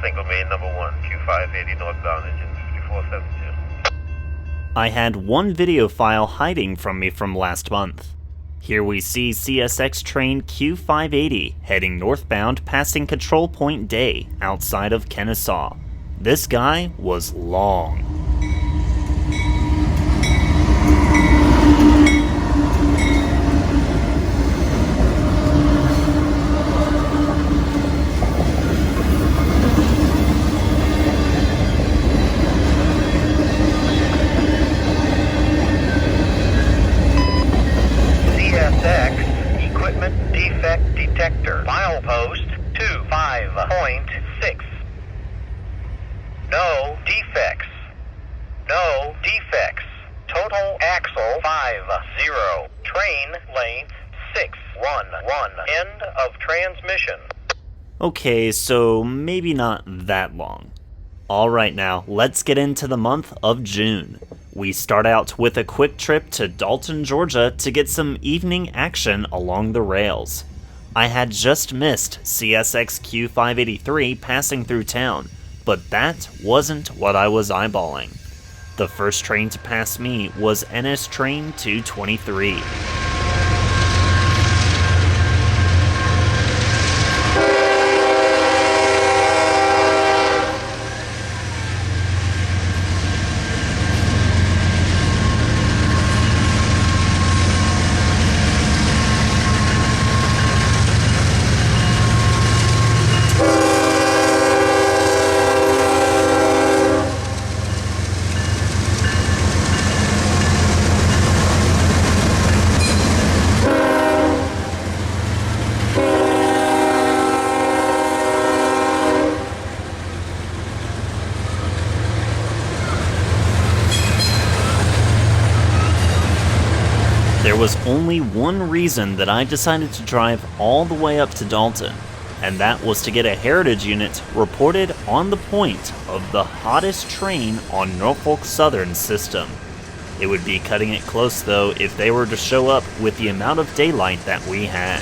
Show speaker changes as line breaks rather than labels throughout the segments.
single main number 1, Q580 northbound, engine 5472.
I had one video file hiding from me from last month. Here we see CSX train Q580 heading northbound passing Control Point Day outside of Kennesaw. This guy was long.
CSX equipment defect detector, milepost 25.6. No defects. No defects. Total axle 50. Train length 611. End of transmission.
Okay, so maybe not that long. Alright now, let's get into the month of June. We start out with a quick trip to Dalton, Georgia to get some evening action along the rails. I had just missed CSX Q583 passing through town, but that wasn't what I was eyeballing. The first train to pass me was NS Train 223. There was only one reason that I decided to drive all the way up to Dalton, and that was to get a heritage unit reported on the point of the hottest train on Norfolk Southern's system. It would be cutting it close though if they were to show up with the amount of daylight that we had.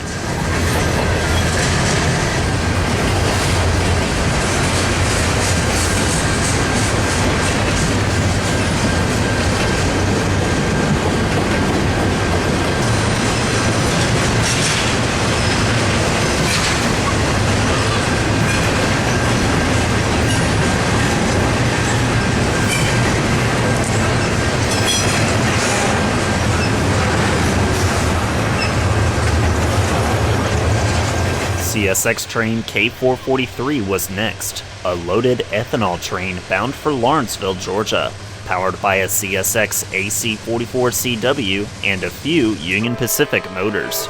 CSX train K443 was next, a loaded ethanol train bound for Lawrenceville, Georgia, powered by a CSX AC44CW and a few Union Pacific motors.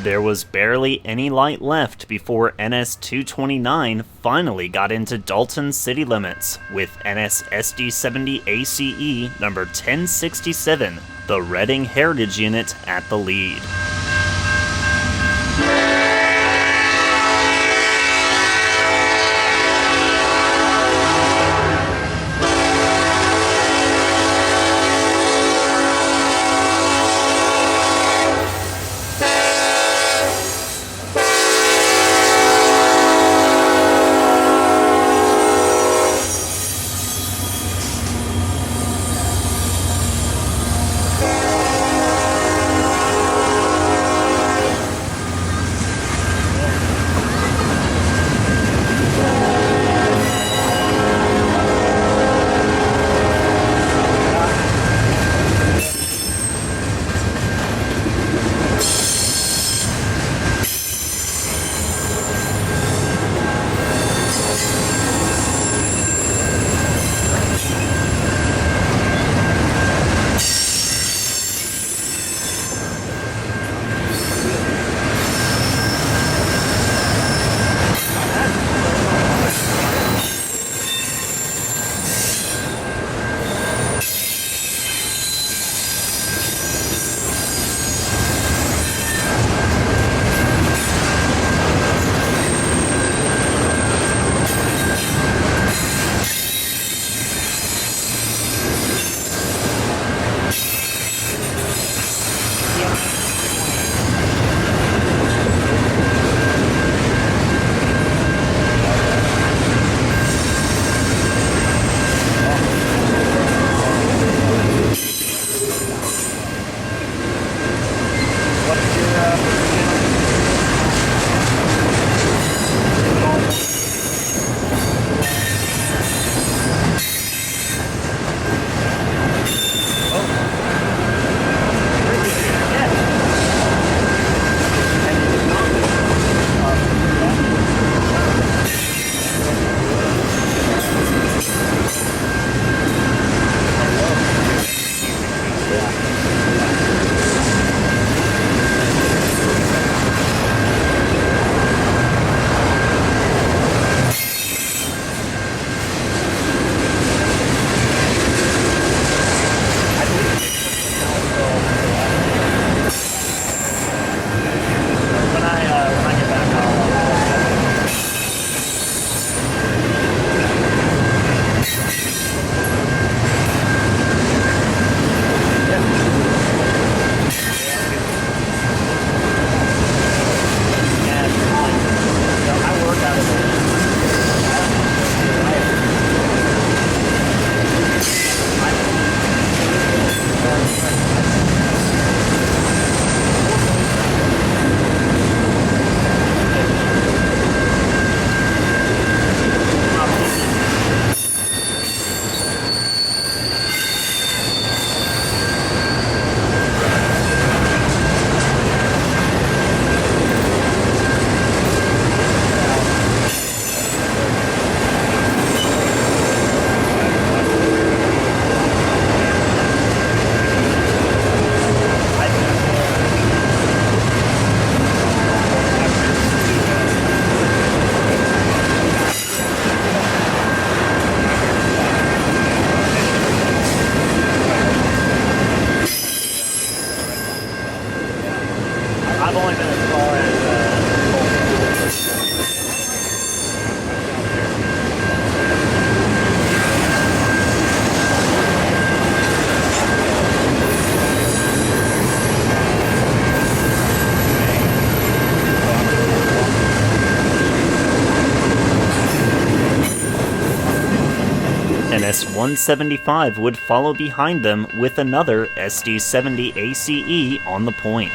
There was barely any light left before NS 229 finally got into Dalton city limits, with NS SD70 ACE number 1067, the Reading Heritage Unit, at the lead. NS 175 would follow behind them with another SD70 ACE on the point.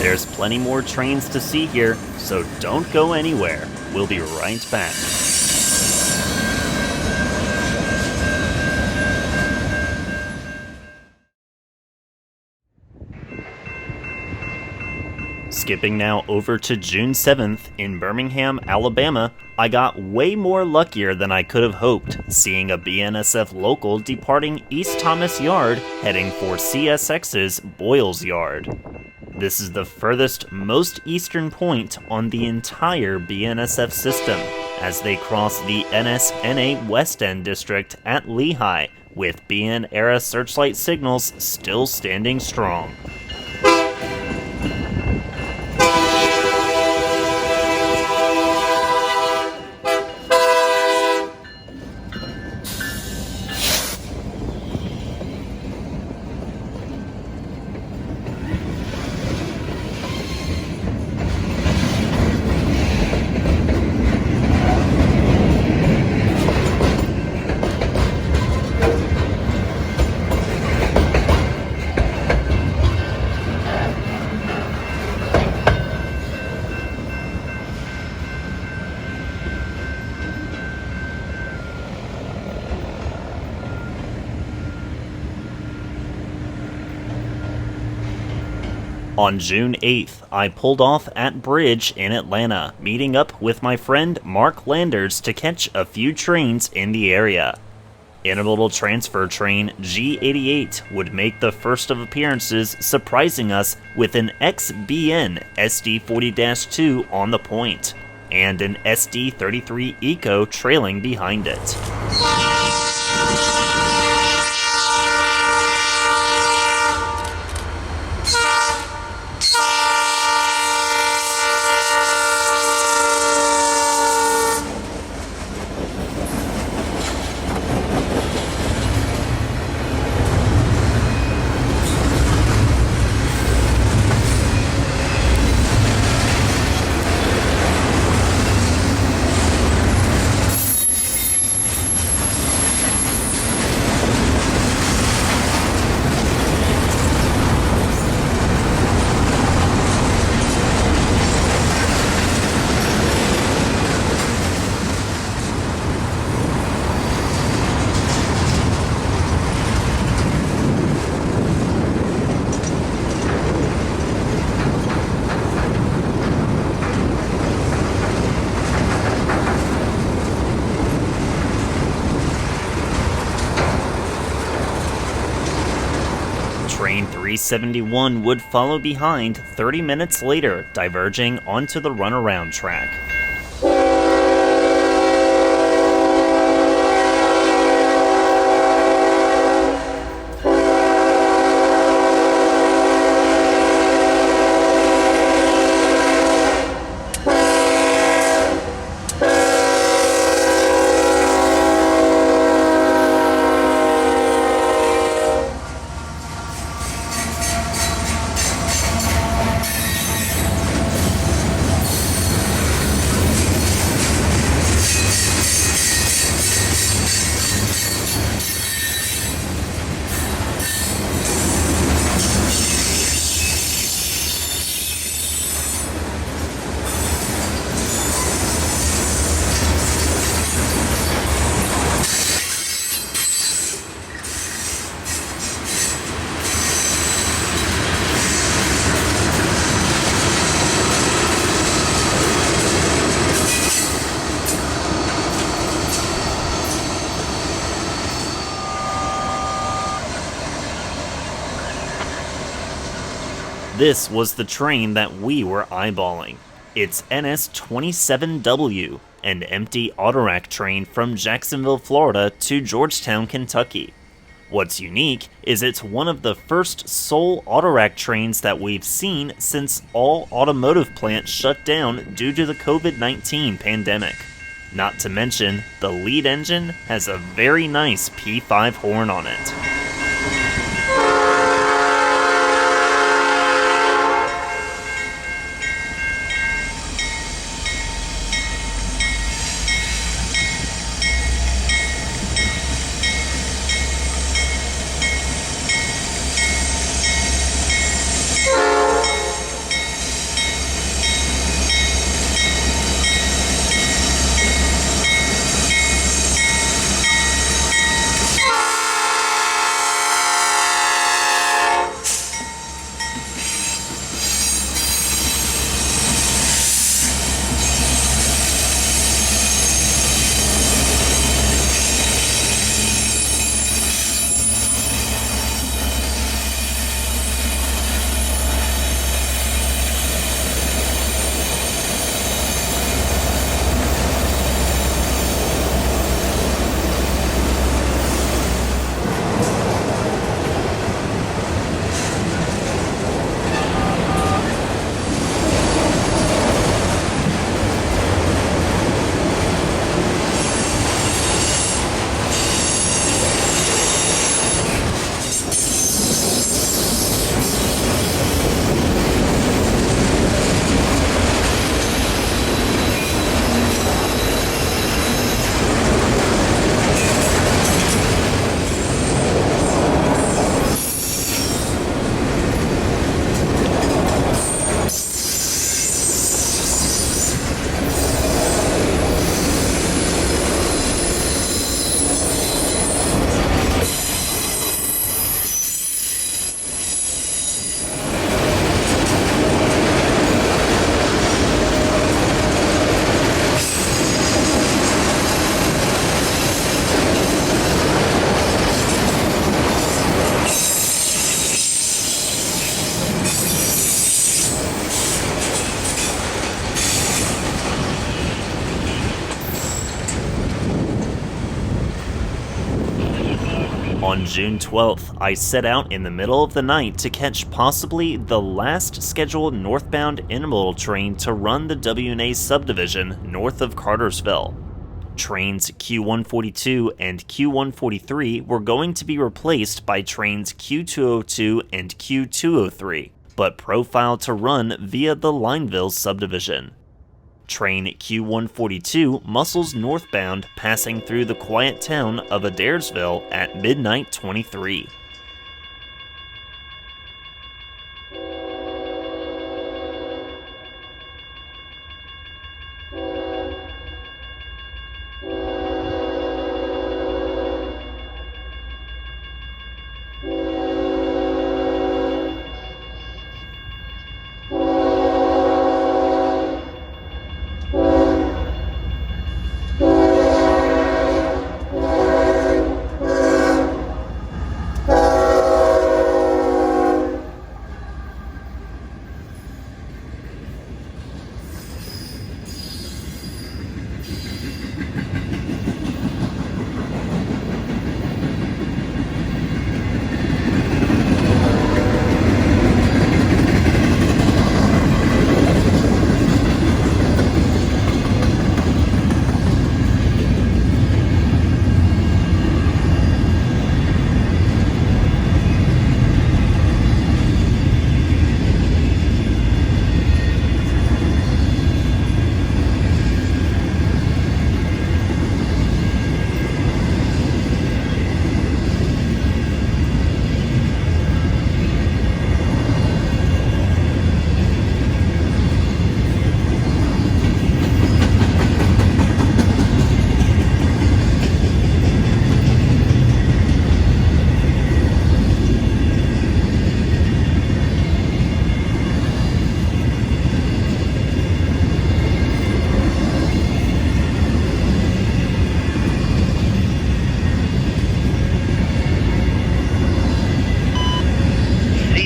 There's plenty more trains to see here, so don't go anywhere. We'll be right back. Skipping now over to June 7th in Birmingham, Alabama, I got way more luckier than I could have hoped, seeing a BNSF local departing East Thomas Yard heading for CSX's Boyles Yard. This is the furthest, most eastern point on the entire BNSF system, as they cross the NS-NA West End district at Lehigh, with BN-era searchlight signals still standing strong. On June 8th, I pulled off at Bridge in Atlanta, meeting up with my friend Mark Landers to catch a few trains in the area. Intermodal transfer train G88 would make the first of appearances, surprising us with an XBN SD40-2 on the point, and an SD33 Eco trailing behind it. Train 371 would follow behind 30 minutes later, diverging onto the runaround track. This was the train that we were eyeballing. It's NS-27W, an empty autorack train from Jacksonville, Florida to Georgetown, Kentucky. What's unique is it's one of the first sole autorack trains that we've seen since all automotive plants shut down due to the COVID-19 pandemic. Not to mention, the lead engine has a very nice P5 horn on it. On June 12th, I set out in the middle of the night to catch possibly the last scheduled northbound intermodal train to run the W&A subdivision north of Cartersville. Trains Q142 and Q143 were going to be replaced by trains Q202 and Q203, but profiled to run via the Lineville subdivision. Train Q142 muscles northbound, passing through the quiet town of Adairsville at midnight 23.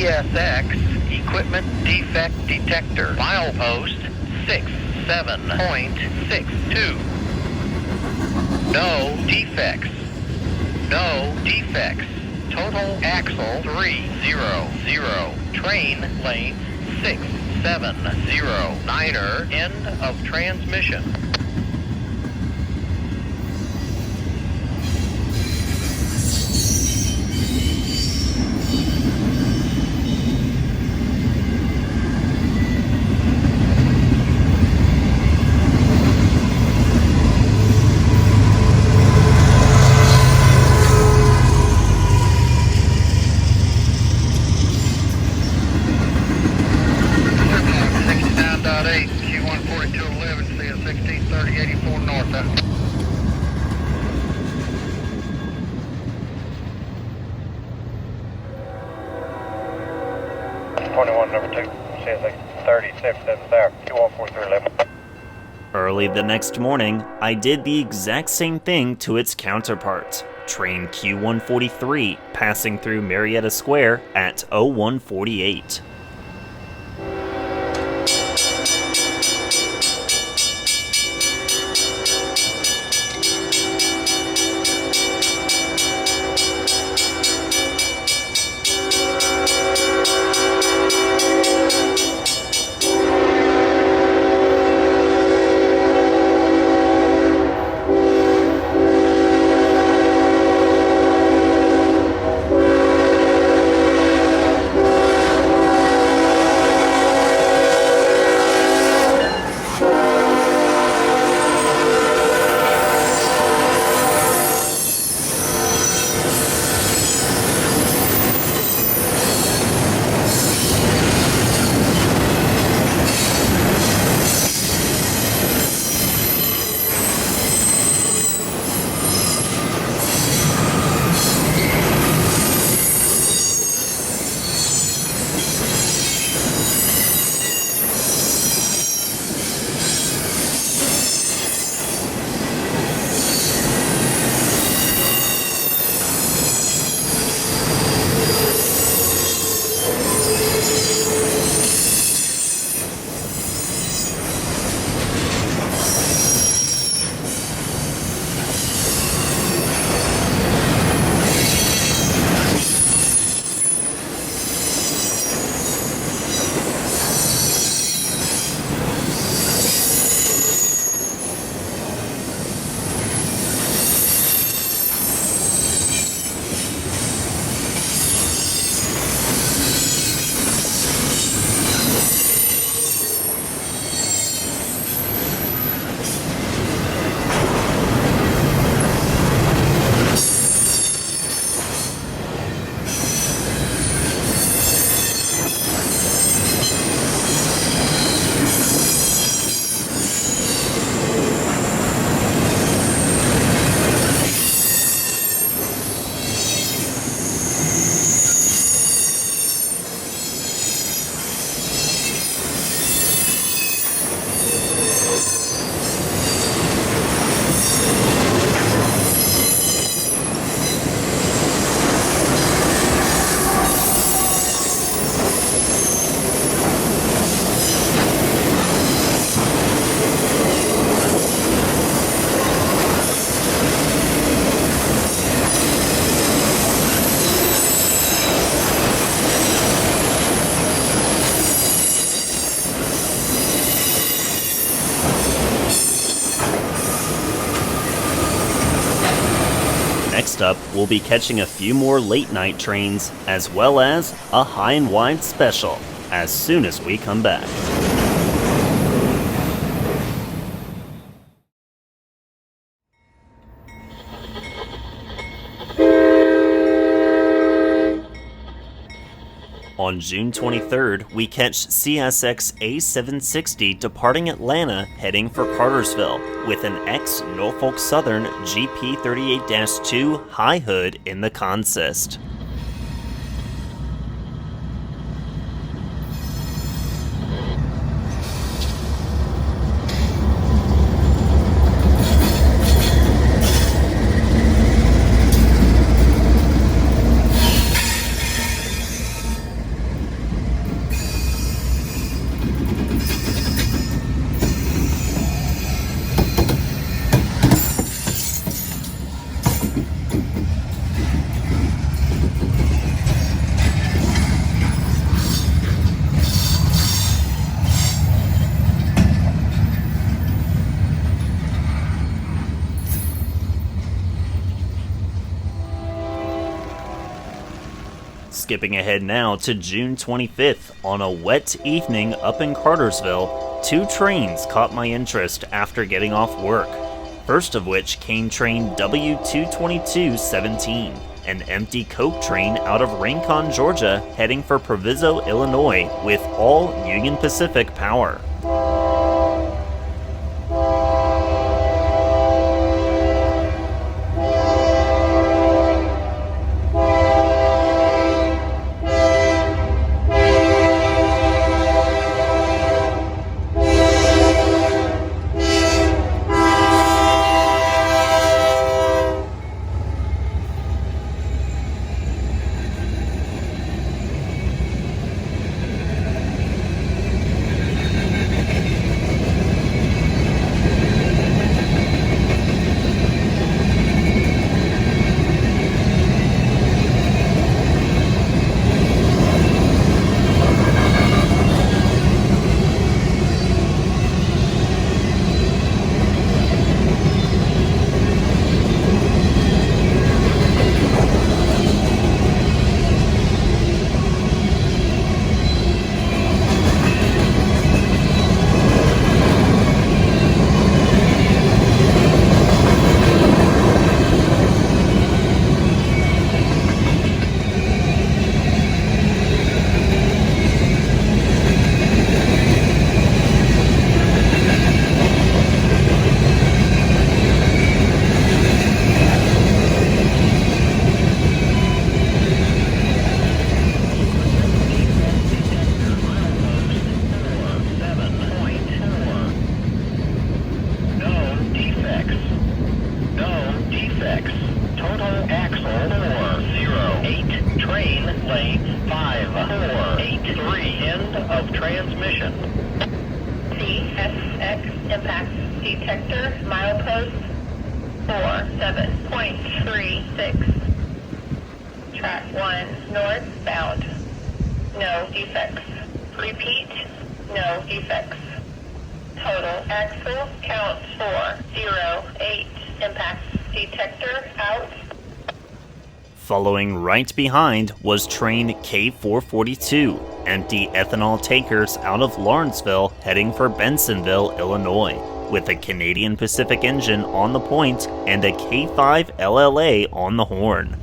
CSX
equipment defect detector. Milepost 67.62. No defects. No defects. Total axle 300. Train length 670. Niner, end of transmission. Q14211, CSX 3084 north.
21, number 2, CSX 3077 there, Q14311.
Early the next morning, I did the exact same thing to its counterpart, train Q143 passing through Marietta Square at 0148. Next up, we'll be catching a few more late night trains, as well as a high and wide special, as soon as we come back. On June 23rd, we catch CSX A760 departing Atlanta heading for Cartersville with an ex-Norfolk Southern GP38-2 high hood in the consist. Skipping ahead now to June 25th, on a wet evening up in Cartersville, two trains caught my interest after getting off work. First of which came train W22217, an empty coke train out of Rincon, Georgia, heading for Proviso, Illinois, with all Union Pacific power.
CSX impact detector, milepost 47.36. Track 1 northbound. No defects. Repeat, no defects. Total axle count 408. Impact detector out.
Following right behind was train K442, empty ethanol tankers out of Lawrenceville heading for Bensonville, Illinois, with a Canadian Pacific engine on the point and a K5 LLA on the horn.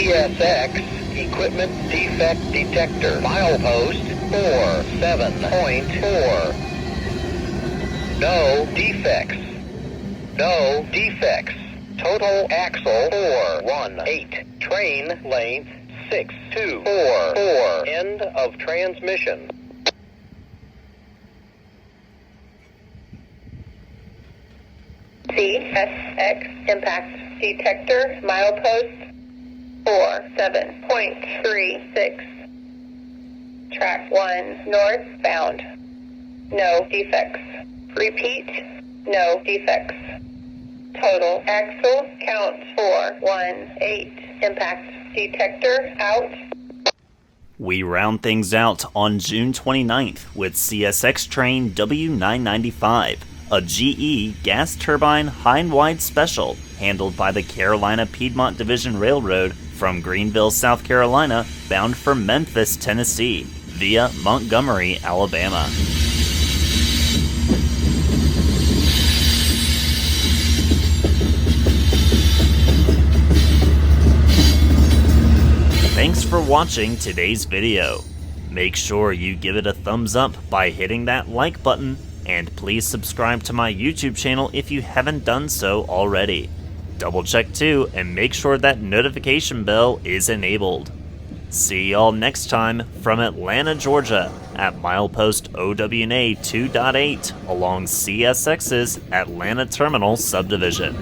CSX equipment defect detector, milepost 47.4. No defects. No defects. Total axle 418. Train length 6244. End of transmission.
CSX impact detector, milepost 47.36. Track 1 northbound. No defects. Repeat, no defects. Total axle count 418. Impact detector out.
We round things out on June 29th with CSX train W995, a GE gas turbine high and wide special handled by the Carolina Piedmont Division Railroad from Greenville, South Carolina, bound for Memphis, Tennessee, via Montgomery, Alabama. Thanks for watching today's video. Make sure you give it a thumbs up by hitting that like button, and please subscribe to my YouTube channel if you haven't done so already. Double check too and make sure that notification bell is enabled. See y'all next time from Atlanta, Georgia at milepost OWNA 2.8 along CSX's Atlanta Terminal subdivision.